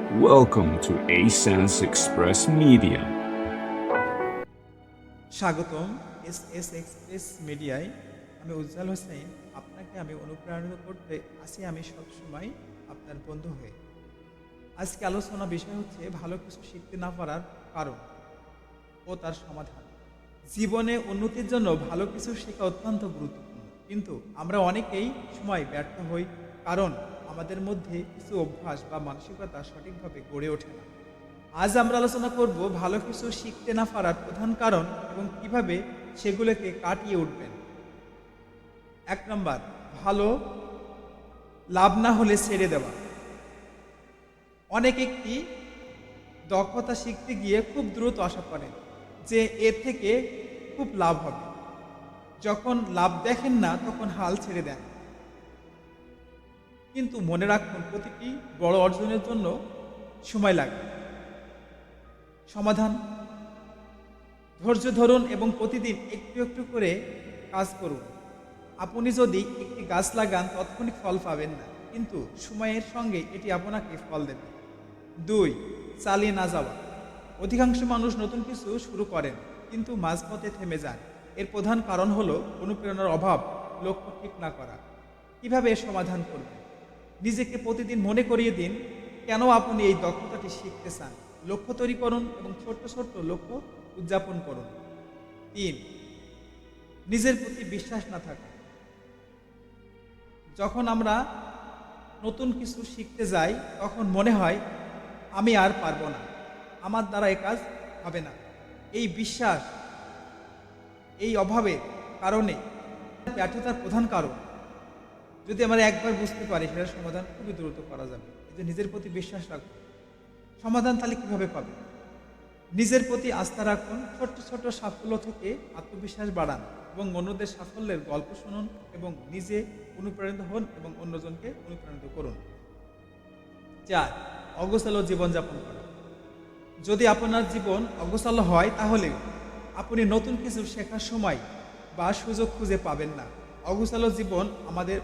Welcome to ASense Express Media. স্বাগতম S express মিডিয়ায়। আমি উজ্জ্বল হোসেন। আপনাকে আমি অনুপ্রাণিত করতে আসি আমি সবসময় আপনার বন্ধু হয়ে। আজকে আলোচনা বিষয় হচ্ছে ভালো কিছু শিখতে না পারার কারণ ও তার সমাধান। জীবনে উন্নতির জন্য ভালো কিছু শেখা অত্যন্ত গুরুত্বপূর্ণ, কিন্তু আমরা অনেকেই সময় ব্যর্থ হই, কারণ আমাদের মধ্যে কিছু অভ্যাস বা মানসিকতা সঠিকভাবে গড়ে ওঠে না। আজ আমরা আলোচনা করব ভালো কিছু শিখতে না পারার প্রধান কারণ এবং কিভাবে সেগুলোকে কাটিয়ে উঠবেন। 1 নম্বর, ভালো লাভ না হলে ছেড়ে দেওয়া। অনেক একটি দক্ষতা শিখতে গিয়ে খুব দ্রুত আশা করেন যে এর থেকে খুব লাভ হবে। যখন লাভ দেখেন না তখন হাল ছেড়ে দেন। কিন্তু মনে রাখুন, প্রতিটি বড় অর্জনের জন্য সময় লাগে। সমাধান: ধৈর্য ধরুন এবং প্রতিদিন একটু একটু করে কাজ করুন। আপনি যদি একটি গাছ লাগান তৎক্ষণিক ফল পাবেন না, কিন্তু সময়ের সঙ্গে এটি আপনাকে ফল দেবে। 2. চালিয়ে না যাওয়া। অধিকাংশ মানুষ নতুন কিছু শুরু করেন কিন্তু মাঝপথে থেমে যান। এর প্রধান কারণ হলো অনুপ্রেরণার অভাব, লক্ষ্য ঠিক না করা। কিভাবে এর সমাধান করবেন? নিজেকে প্রতিদিন মনে করিয়ে দিন কেন আপনি এই দক্ষতাটি শিখতে চান। লক্ষ্য তৈরি করুন এবং ছোট্ট ছোট্ট লক্ষ্য উদযাপন করুন। 3. নিজের প্রতি বিশ্বাস না থাকা। যখন আমরা নতুন কিছু শিখতে যাই তখন মনে হয় আমি আর পারবো না, আমার দ্বারা এ কাজ হবে না। এই বিশ্বাস, এই অভাবের কারণে ব্যর্থতার প্রধান কারণ। যদি আমরা একবার বুঝতে পারি, সেটার সমাধান খুবই দ্রুত করা যাবে। এই যে নিজের প্রতি বিশ্বাস রাখুন। সমাধান তাহলে কিভাবে পাবে? নিজের প্রতি আস্থা রাখুন, ছোট্ট ছোট্ট সাফল্য থেকে আত্মবিশ্বাস বাড়ান এবং অন্যদের সাফল্যের গল্প শুনুন এবং নিজে অনুপ্রাণিত হন এবং অন্যজনকে অনুপ্রাণিত করুন। 4. অগোছালো জীবনযাপন করা। যদি আপনার জীবন অগোছালো হয় তাহলে আপনি নতুন কিছু শেখার সময় বা সুযোগ খুঁজে পাবেন না। অগোছালো জীবন আমাদের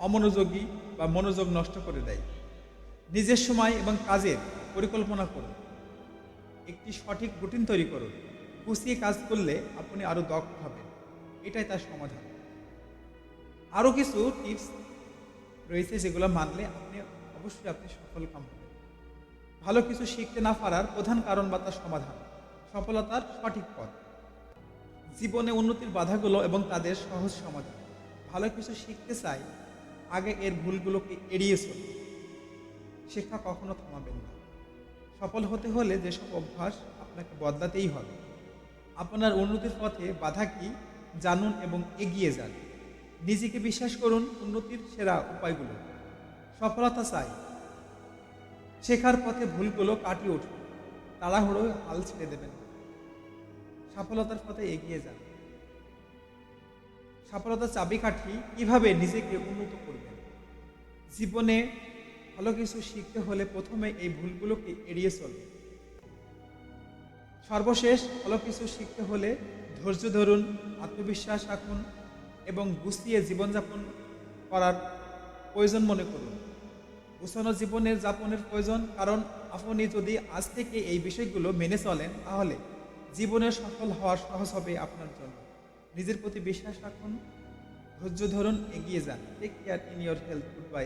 অমনোযোগী বা মনোযোগ নষ্ট করে দেয়। নিজের সময় এবং কাজের পরিকল্পনা করুন। একটি সঠিক রুটিন তৈরি করুন। গুছিয়ে কাজ করলে আপনি আরও দক্ষ হবেন। এটাই তার সমাধান। আরও কিছু টিপস রয়েছে যেগুলো মানলে আপনি সফল কাম হবেন। ভালো কিছু শিখতে না পারার প্রধান কারণ বা তার সমাধান: সফলতার সঠিক পথ, জীবনে উন্নতির বাধাগুলো এবং তাদের সহজ সমাধান। ভালো কিছু শিখতে চাই, আগে এর ভুলগুলোকে এড়িয়ে চলুন। শিক্ষা কখনো থামাবেন না। সফল হতে হলে যেসব অভ্যাস আপনাকে বদলাতেই হবে। আপনার উন্নতির পথে বাধা কি জানুন এবং এগিয়ে যান। নিজেকে বিশ্বাস করুন উন্নতির সেরা উপায়গুলো। সফলতা চাই, শেখার পথে ভুলগুলো কাটিয়ে উঠুন। তাড়াহুড়ো হাল ছেড়ে দেবেন না। সফলতার পথে এগিয়ে যান। সফলতার চাবিকাঠি: কিভাবে নিজেকে উন্নত করবেন। জীবনে ভালো কিছু শিখতে হলে প্রথমে এই ভুলগুলোকে এড়িয়ে চলুন। সর্বশেষ, ভালো কিছু শিখতে হলে ধৈর্য ধরুন, আত্মবিশ্বাস রাখুন এবং গুছিয়ে জীবনযাপন করার প্রয়োজন মনে করুন। গুছানো জীবনের যাপনের প্রয়োজন, কারণ আপনি যদি আজ থেকে এই বিষয়গুলো মেনে চলেন তাহলে জীবনে সফল হওয়া সহজ হবে আপনার জন্য। নিজের প্রতি বিশ্বাস রাখুন, ধৈর্য ধরুন, এগিয়ে যান। Take care in your health. Good bye.